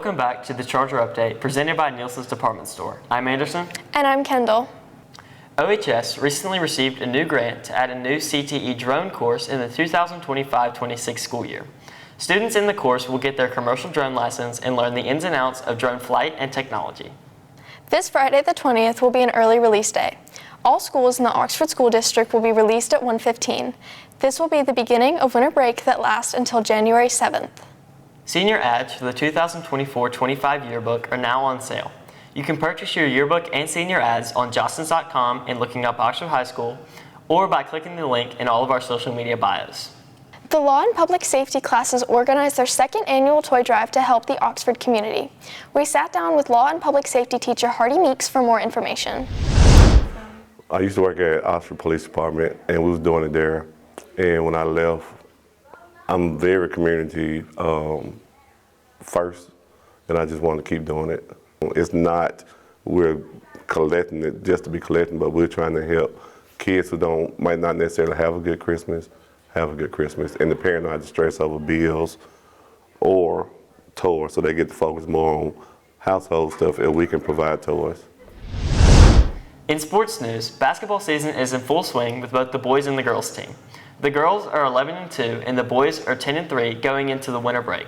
Welcome back to the Charger Update presented by Nielsen's Department Store. I'm Anderson. And I'm Kendall. OHS recently received a new grant to add a new CTE drone course in the 2025-26 school year. Students in the course will get their commercial drone license and learn the ins and outs of drone flight and technology. This Friday the 20th will be an early release day. All schools in the Oxford School District will be released at 1:15. This will be the beginning of winter break that lasts until January 7th. Senior ads for the 2024-25 yearbook are now on sale. You can purchase your yearbook and senior ads on jostens.com and looking up Oxford High School, or by clicking the link in all of our social media bios. The Law and Public Safety classes organized their second annual toy drive to help the Oxford community. We sat down with Law and Public Safety teacher Hardy Meeks for more information. I used to work at Oxford Police Department, and we was doing it there. And when I left, I'm very community first, and I just want to keep doing it. It's not we're collecting it just to be collecting, but we're trying to help kids who might not necessarily have a good Christmas, and the parents don't have to stress over bills or toys, so they get to focus more on household stuff, and we can provide toys. In sports news, basketball season is in full swing with both the boys and the girls team. The girls are 11-2 and the boys are 10-3 going into the winter break.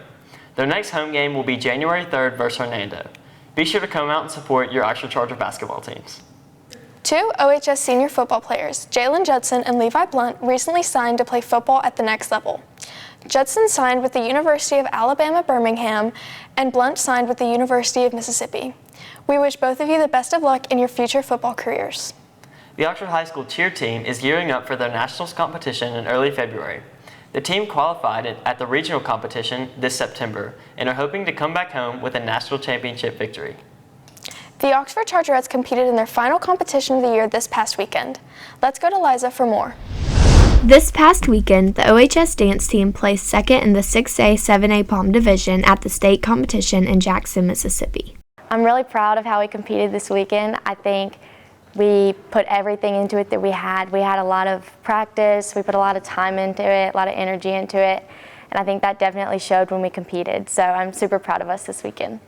Their next home game will be January 3rd versus Hernando. Be sure to come out and support your Oxford Charger basketball teams. Two OHS senior football players, Jalen Judson and Levi Blunt, recently signed to play football at the next level. Judson signed with the University of Alabama Birmingham and Blunt signed with the University of Mississippi. We wish both of you the best of luck in your future football careers. The Oxford High School cheer team is gearing up for their nationals competition in early February. The team qualified at the regional competition this September and are hoping to come back home with a national championship victory. The Oxford Chargerettes competed in their final competition of the year this past weekend. Let's go to Liza for more. This past weekend, the OHS dance team placed second in the 6A 7A Palm Division at the state competition in Jackson, Mississippi. I'm really proud of how we competed this weekend. I think we put everything into it that we had. We had a lot of practice, we put a lot of time into it, a lot of energy into it, and I think that definitely showed when we competed. So I'm super proud of us this weekend.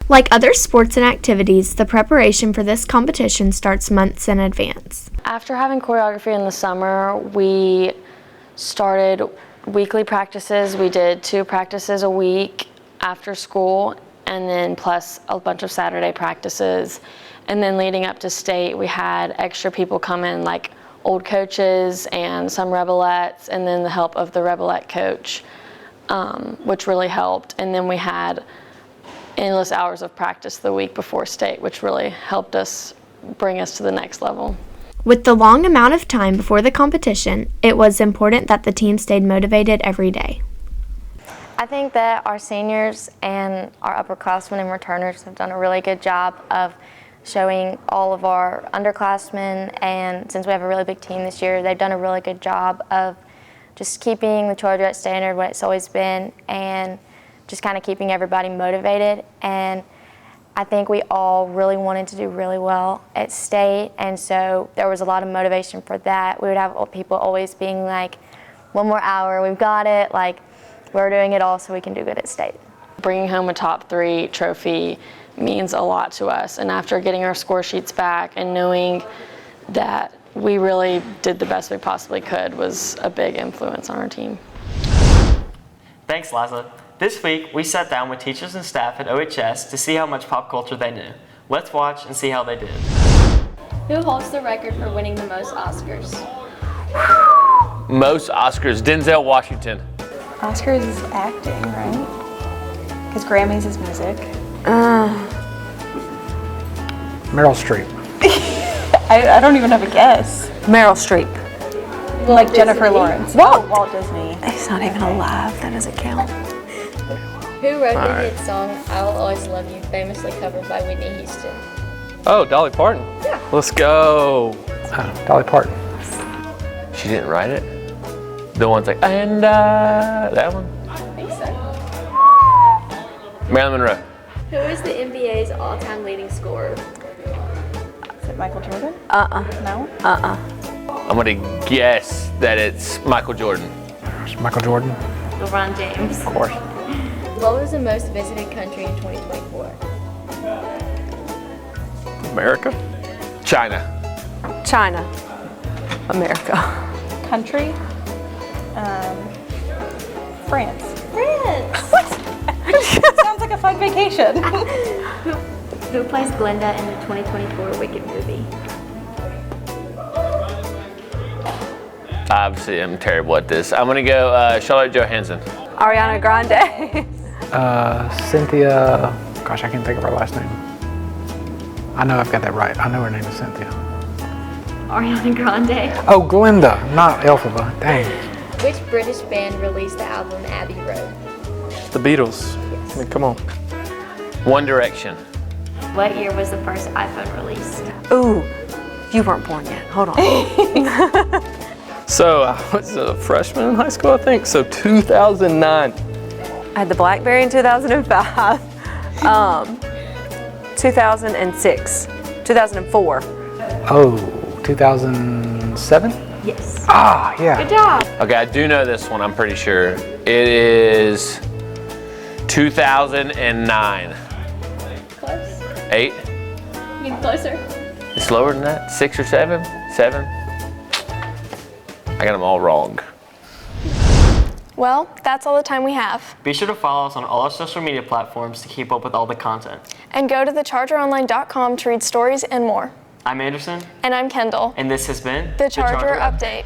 Like other sports and activities, the preparation for this competition starts months in advance. After having choreography in the summer, we started weekly practices. We did 2 practices a week after school, and then plus a bunch of Saturday practices. And then leading up to state, we had extra people come in, like old coaches and some Rebelettes, and then the help of the Rebelette coach, which really helped. And then we had endless hours of practice the week before state, which really helped us bring us to the next level. With the long amount of time before the competition, it was important that the team stayed motivated every day. I think that our seniors and our upperclassmen and returners have done a really good job of showing all of our underclassmen, and since we have a really big team this year, they've done a really good job of just keeping the Chargerette standard what it's always been and just kind of keeping everybody motivated. And I think we all really wanted to do really well at state, and so there was a lot of motivation for that. We would have people always being like, 1 more hour, we've got it, like we're doing it all so we can do good at state. Bringing home a top 3 trophy means a lot to us, and after getting our score sheets back and knowing that we really did the best we possibly could was a big influence on our team. Thanks, Liza. This week, we sat down with teachers and staff at OHS to see how much pop culture they knew. Let's watch and see how they did. Who holds the record for winning the most Oscars? Most Oscars, Denzel Washington. Oscars is acting, right? Because Grammys is music. Meryl Streep. I don't even have a guess. Meryl Streep. Like Jennifer Lawrence. Walt Disney. He's not even alive. That doesn't count. Who wrote the hit song "I Will Always Love You," famously covered by Whitney Houston? Oh, Dolly Parton. Yeah. Let's go. Dolly Parton. She didn't write it? The one's like, and that one? I think so. Marilyn Monroe. Who is the NBA's all-time leading scorer? Is it Michael Jordan? No? I'm gonna guess that it's Michael Jordan. It's Michael Jordan. LeBron James. Of course. What was the most visited country in 2024? America? China. China. America. Country? France. France! Sounds like a fun vacation. Who plays Glinda in the 2024 Wicked movie? Obviously, I'm terrible at this. I'm gonna go Charlotte Johansson. Ariana Grande. Cynthia, gosh, I can't think of her last name. I know I've got that right. I know her name is Cynthia. Ariana Grande. Oh, Glinda, not Elphaba. Dang. Which British band released the album Abbey Road? The Beatles. I mean, come on. One Direction. What year was the first iPhone released? Ooh, you weren't born yet. Hold on. So I was a freshman in high school, I think. So 2009. I had the BlackBerry in 2005. 2006. 2004. Oh, 2007? Yes. Ah, yeah. Good job. Okay, I do know this one, I'm pretty sure. It is 2009. Close. 8? Getting closer. It's lower than that? 6 or 7? 7? I got them all wrong. Well, that's all the time we have. Be sure to follow us on all our social media platforms to keep up with all the content. And go to thechargeronline.com to read stories and more. I'm Anderson, And I'm Kendall. and this has been The Charger Update.